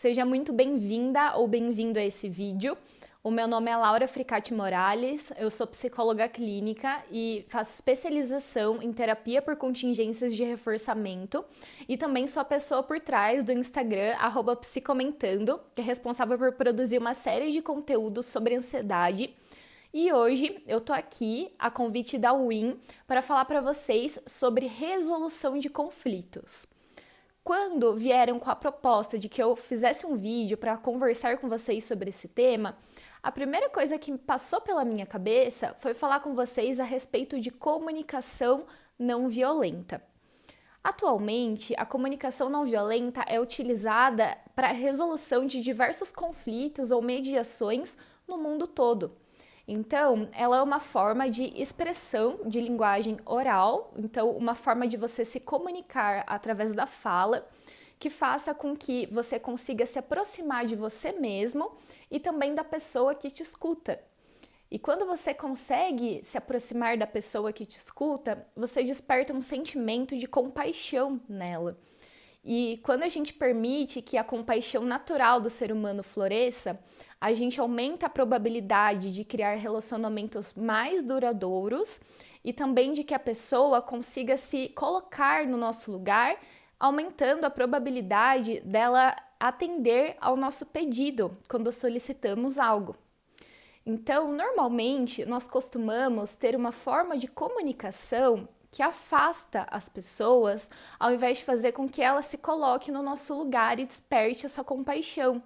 Seja muito bem-vinda ou bem-vindo a esse vídeo. O meu nome é Laura Fricati Morales, eu sou psicóloga clínica e faço especialização em terapia por contingências de reforçamento e também sou a pessoa por trás do Instagram @psicomentando, que é responsável por produzir uma série de conteúdos sobre ansiedade. E hoje eu tô aqui, a convite da WIN, para falar para vocês sobre resolução de conflitos. Quando vieram com a proposta de que eu fizesse um vídeo para conversar com vocês sobre esse tema, a primeira coisa que passou pela minha cabeça foi falar com vocês a respeito de comunicação não violenta. Atualmente, a comunicação não violenta é utilizada para a resolução de diversos conflitos ou mediações no mundo todo. Então, ela é uma forma de expressão de linguagem oral, então uma forma de você se comunicar através da fala, que faça com que você consiga se aproximar de você mesmo e também da pessoa que te escuta. E quando você consegue se aproximar da pessoa que te escuta, você desperta um sentimento de compaixão nela. E quando a gente permite que a compaixão natural do ser humano floresça, a gente aumenta a probabilidade de criar relacionamentos mais duradouros e também de que a pessoa consiga se colocar no nosso lugar, aumentando a probabilidade dela atender ao nosso pedido quando solicitamos algo. Então, normalmente, nós costumamos ter uma forma de comunicação que afasta as pessoas, ao invés de fazer com que ela se coloque no nosso lugar e desperte essa compaixão.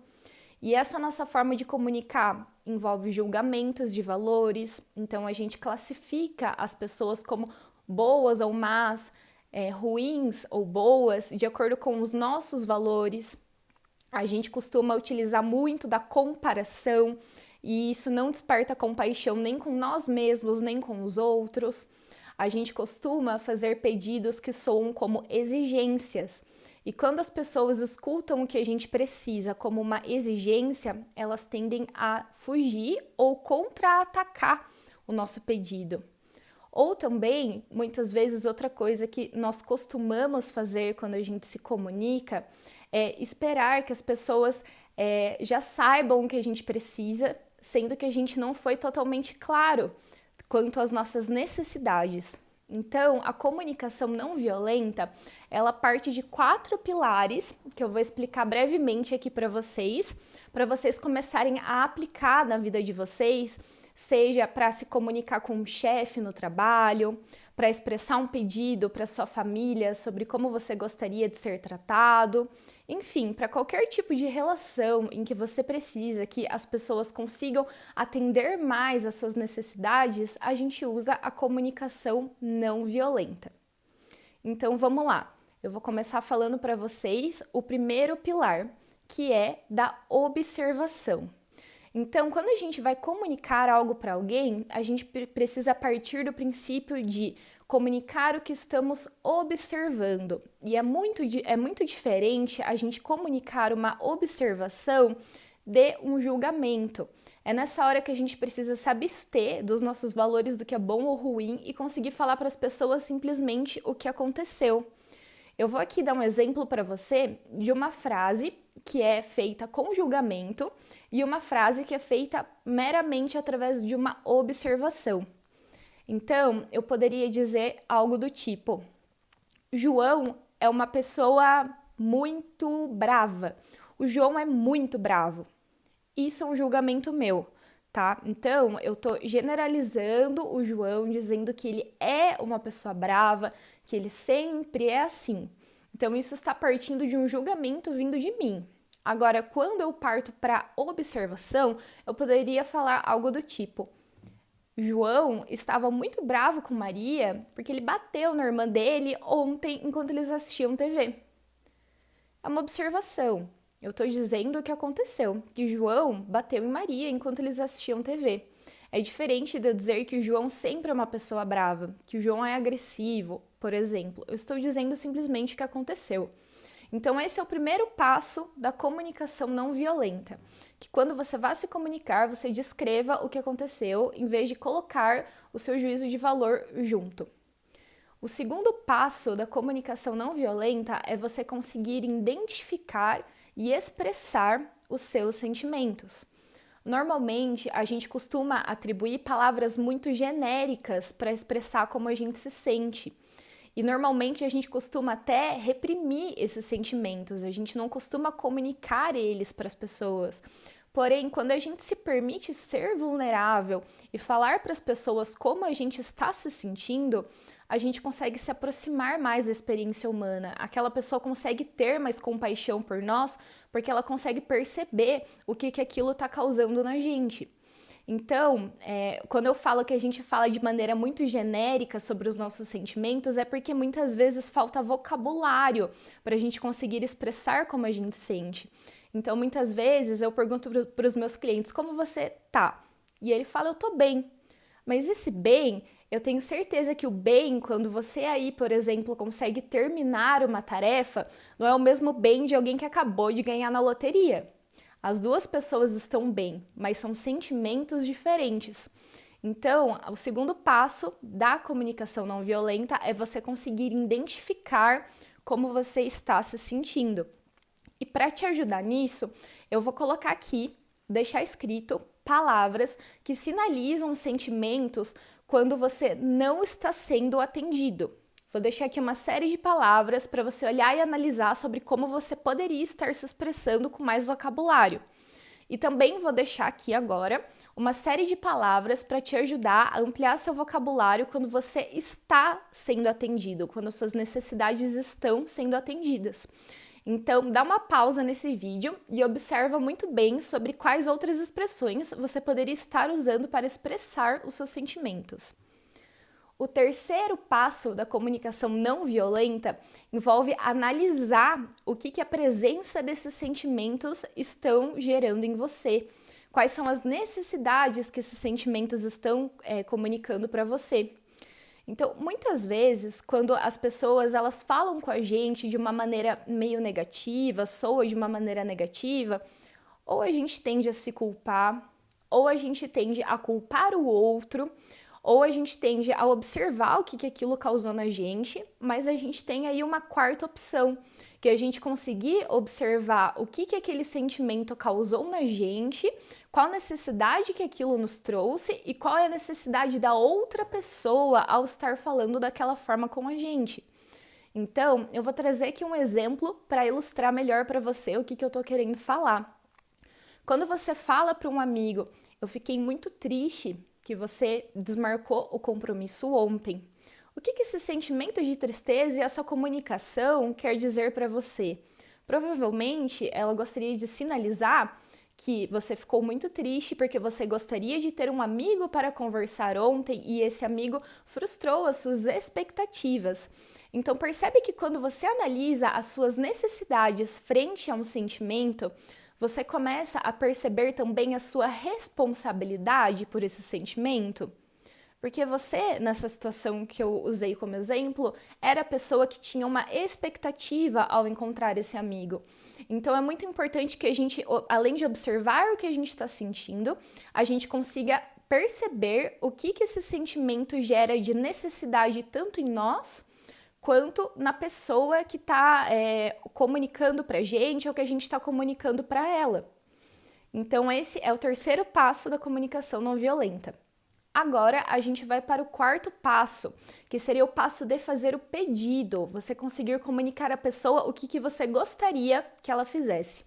E essa nossa forma de comunicar envolve julgamentos de valores, então a gente classifica as pessoas como boas ou más, ruins ou boas, de acordo com os nossos valores. A gente costuma utilizar muito da comparação, e isso não desperta compaixão nem com nós mesmos, nem com os outros. A gente costuma fazer pedidos que soam como exigências. E quando as pessoas escutam o que a gente precisa como uma exigência, elas tendem a fugir ou contra-atacar o nosso pedido. Ou também, muitas vezes, outra coisa que nós costumamos fazer quando a gente se comunica é esperar que as pessoas já saibam o que a gente precisa, sendo que a gente não foi totalmente claro quanto às nossas necessidades. Então, a comunicação não violenta, ela parte de 4 pilares, que eu vou explicar brevemente aqui para vocês começarem a aplicar na vida de vocês, seja para se comunicar com um chefe no trabalho, para expressar um pedido para sua família sobre como você gostaria de ser tratado, enfim, para qualquer tipo de relação em que você precisa que as pessoas consigam atender mais às suas necessidades, a gente usa a comunicação não violenta. Então vamos lá, eu vou começar falando para vocês o primeiro pilar, que é da observação. Então, quando a gente vai comunicar algo para alguém, a gente precisa partir do princípio de comunicar o que estamos observando. E é muito diferente a gente comunicar uma observação de um julgamento. É nessa hora que a gente precisa se abster dos nossos valores do que é bom ou ruim e conseguir falar para as pessoas simplesmente o que aconteceu. Eu vou aqui dar um exemplo para você de uma frase que é feita com julgamento e uma frase que é feita meramente através de uma observação. Então, eu poderia dizer algo do tipo: João é uma pessoa muito brava. O João é muito bravo. Isso é um julgamento meu, tá? Então, eu tô generalizando o João, dizendo que ele é uma pessoa brava, que ele sempre é assim. Então, isso está partindo de um julgamento vindo de mim. Agora, quando eu parto para observação, eu poderia falar algo do tipo: João estava muito bravo com Maria porque ele bateu na irmã dele ontem enquanto eles assistiam TV. É uma observação. Eu estou dizendo o que aconteceu, que João bateu em Maria enquanto eles assistiam TV. É diferente de eu dizer que o João sempre é uma pessoa brava, que o João é agressivo, por exemplo. Eu estou dizendo simplesmente o que aconteceu. Então, esse é o primeiro passo da comunicação não violenta, que quando você vai se comunicar, você descreva o que aconteceu, em vez de colocar o seu juízo de valor junto. O segundo passo da comunicação não violenta é você conseguir identificar e expressar os seus sentimentos. Normalmente, a gente costuma atribuir palavras muito genéricas para expressar como a gente se sente. E normalmente a gente costuma até reprimir esses sentimentos, a gente não costuma comunicar eles para as pessoas. Porém, quando a gente se permite ser vulnerável e falar para as pessoas como a gente está se sentindo, a gente consegue se aproximar mais da experiência humana. Aquela pessoa consegue ter mais compaixão por nós, porque ela consegue perceber o que aquilo está causando na gente. Então, quando eu falo que a gente fala de maneira muito genérica sobre os nossos sentimentos, é porque muitas vezes falta vocabulário para a gente conseguir expressar como a gente sente. Então, muitas vezes eu pergunto para os meus clientes, como você tá? E ele fala, eu tô bem. Mas esse bem, eu tenho certeza que o bem, quando você aí, por exemplo, consegue terminar uma tarefa, não é o mesmo bem de alguém que acabou de ganhar na loteria. As duas pessoas estão bem, mas são sentimentos diferentes. Então, o segundo passo da comunicação não violenta é você conseguir identificar como você está se sentindo. E para te ajudar nisso, eu vou colocar aqui, deixar escrito palavras que sinalizam sentimentos quando você não está sendo atendido. Vou deixar aqui uma série de palavras para você olhar e analisar sobre como você poderia estar se expressando com mais vocabulário. E também vou deixar aqui agora uma série de palavras para te ajudar a ampliar seu vocabulário quando você está sendo atendido, quando suas necessidades estão sendo atendidas. Então, dá uma pausa nesse vídeo e observa muito bem sobre quais outras expressões você poderia estar usando para expressar os seus sentimentos. O terceiro passo da comunicação não violenta envolve analisar o que a presença desses sentimentos estão gerando em você. Quais são as necessidades que esses sentimentos estão comunicando para você. Então, muitas vezes, quando as pessoas elas falam com a gente de uma maneira meio negativa, soa de uma maneira negativa, ou a gente tende a se culpar, ou a gente tende a culpar o outro, ou a gente tende a observar o que aquilo causou na gente, mas a gente tem aí uma quarta opção, que é a gente conseguir observar o que aquele sentimento causou na gente, qual necessidade que aquilo nos trouxe e qual é a necessidade da outra pessoa ao estar falando daquela forma com a gente. Então, eu vou trazer aqui um exemplo para ilustrar melhor para você o que eu estou querendo falar. Quando você fala para um amigo, eu fiquei muito triste que você desmarcou o compromisso ontem. O que esse sentimento de tristeza e essa comunicação quer dizer para você? Provavelmente, ela gostaria de sinalizar que você ficou muito triste porque você gostaria de ter um amigo para conversar ontem e esse amigo frustrou as suas expectativas. Então, percebe que quando você analisa as suas necessidades frente a um sentimento, você começa a perceber também a sua responsabilidade por esse sentimento? Porque você, nessa situação que eu usei como exemplo, era a pessoa que tinha uma expectativa ao encontrar esse amigo. Então é muito importante que a gente, além de observar o que a gente está sentindo, a gente consiga perceber o que esse sentimento gera de necessidade tanto em nós, quanto na pessoa que está comunicando para a gente ou que a gente está comunicando para ela. Então esse é o terceiro passo da comunicação não violenta. Agora a gente vai para o quarto passo, que seria o passo de fazer o pedido, você conseguir comunicar à pessoa o que você gostaria que ela fizesse.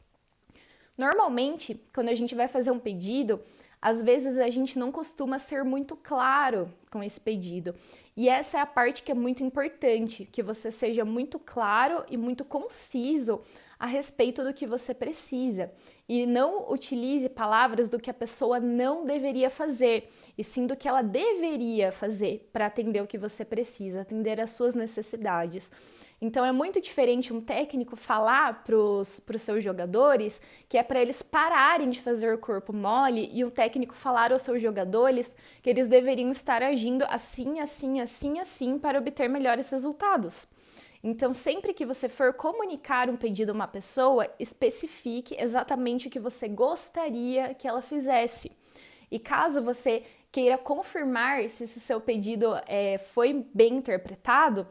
Normalmente, quando a gente vai fazer um pedido, às vezes a gente não costuma ser muito claro com esse pedido. E essa é a parte que é muito importante, que você seja muito claro e muito conciso a respeito do que você precisa. E não utilize palavras do que a pessoa não deveria fazer, e sim do que ela deveria fazer para atender o que você precisa, atender às suas necessidades. Então é muito diferente um técnico falar para os seus jogadores que é para eles pararem de fazer o corpo mole e um técnico falar aos seus jogadores que eles deveriam estar agindo assim, assim, assim, assim para obter melhores resultados. Então, sempre que você for comunicar um pedido a uma pessoa, especifique exatamente o que você gostaria que ela fizesse. E caso você queira confirmar se esse seu pedido foi bem interpretado,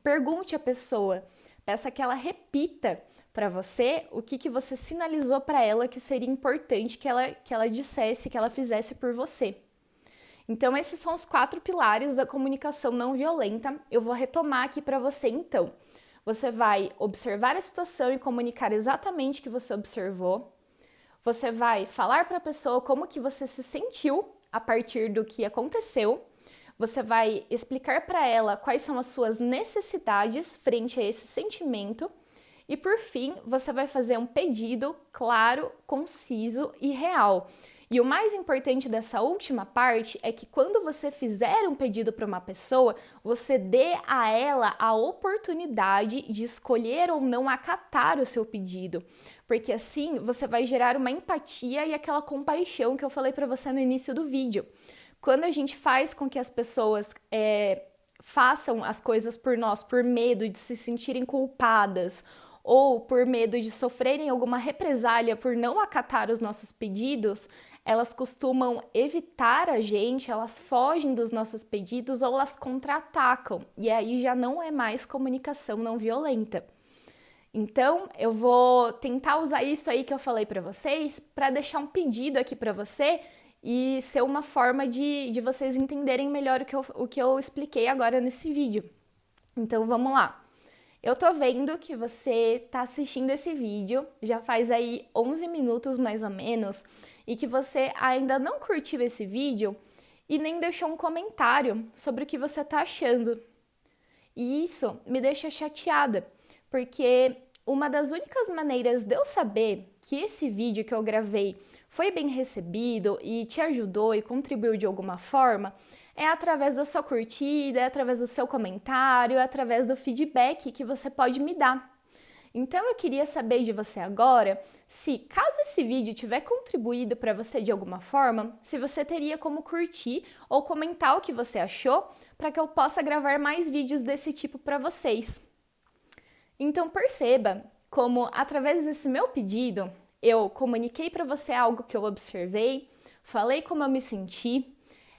pergunte à pessoa, peça que ela repita para você, o que você sinalizou para ela que seria importante que ela dissesse, que ela fizesse por você. Então, esses são os 4 pilares da comunicação não violenta. Eu vou retomar aqui para você, então. Você vai observar a situação e comunicar exatamente o que você observou. Você vai falar para a pessoa como que você se sentiu a partir do que aconteceu. Você vai explicar para ela quais são as suas necessidades frente a esse sentimento. E, por fim, você vai fazer um pedido claro, conciso e real. E o mais importante dessa última parte é que quando você fizer um pedido para uma pessoa, você dê a ela a oportunidade de escolher ou não acatar o seu pedido. Porque assim você vai gerar uma empatia e aquela compaixão que eu falei para você no início do vídeo. Quando a gente faz com que as pessoas façam as coisas por nós por medo de se sentirem culpadas ou por medo de sofrerem alguma represália por não acatar os nossos pedidos, elas costumam evitar a gente, elas fogem dos nossos pedidos ou elas contra-atacam. E aí já não é mais comunicação não violenta. Então, eu vou tentar usar isso aí que eu falei para vocês para deixar um pedido aqui para você e ser uma forma de vocês entenderem melhor o que eu expliquei agora nesse vídeo. Então, vamos lá. Eu tô vendo que você tá assistindo esse vídeo, já faz aí 11 minutos mais ou menos, e que você ainda não curtiu esse vídeo e nem deixou um comentário sobre o que você tá achando. E isso me deixa chateada, porque uma das únicas maneiras de eu saber que esse vídeo que eu gravei foi bem recebido e te ajudou e contribuiu de alguma forma é através da sua curtida, é através do seu comentário, é através do feedback que você pode me dar. Então eu queria saber de você agora se, caso esse vídeo tiver contribuído para você de alguma forma, se você teria como curtir ou comentar o que você achou para que eu possa gravar mais vídeos desse tipo para vocês. Então perceba como, através desse meu pedido, eu comuniquei para você algo que eu observei, falei como eu me senti,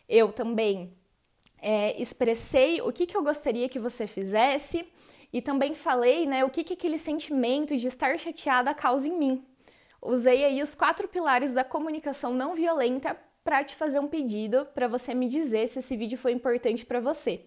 eu também expressei o que eu gostaria que você fizesse e também falei, o que aquele sentimento de estar chateada causa em mim. Usei aí os 4 pilares da comunicação não violenta para te fazer um pedido, para você me dizer se esse vídeo foi importante para você.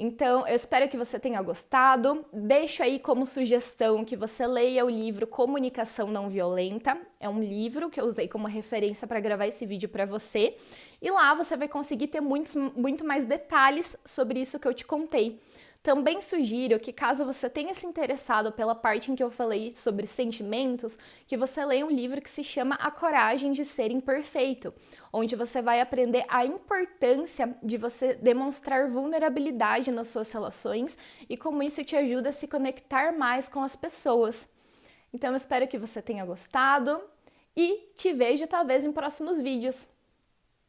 Então, eu espero que você tenha gostado. Deixo aí como sugestão que você leia o livro Comunicação Não Violenta. É um livro que eu usei como referência para gravar esse vídeo para você. E lá você vai conseguir ter muito mais detalhes sobre isso que eu te contei. Também sugiro que, caso você tenha se interessado pela parte em que eu falei sobre sentimentos, que você leia um livro que se chama A Coragem de Ser Imperfeito, onde você vai aprender a importância de você demonstrar vulnerabilidade nas suas relações e como isso te ajuda a se conectar mais com as pessoas. Então, eu espero que você tenha gostado e te vejo talvez em próximos vídeos.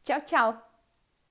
Tchau, tchau!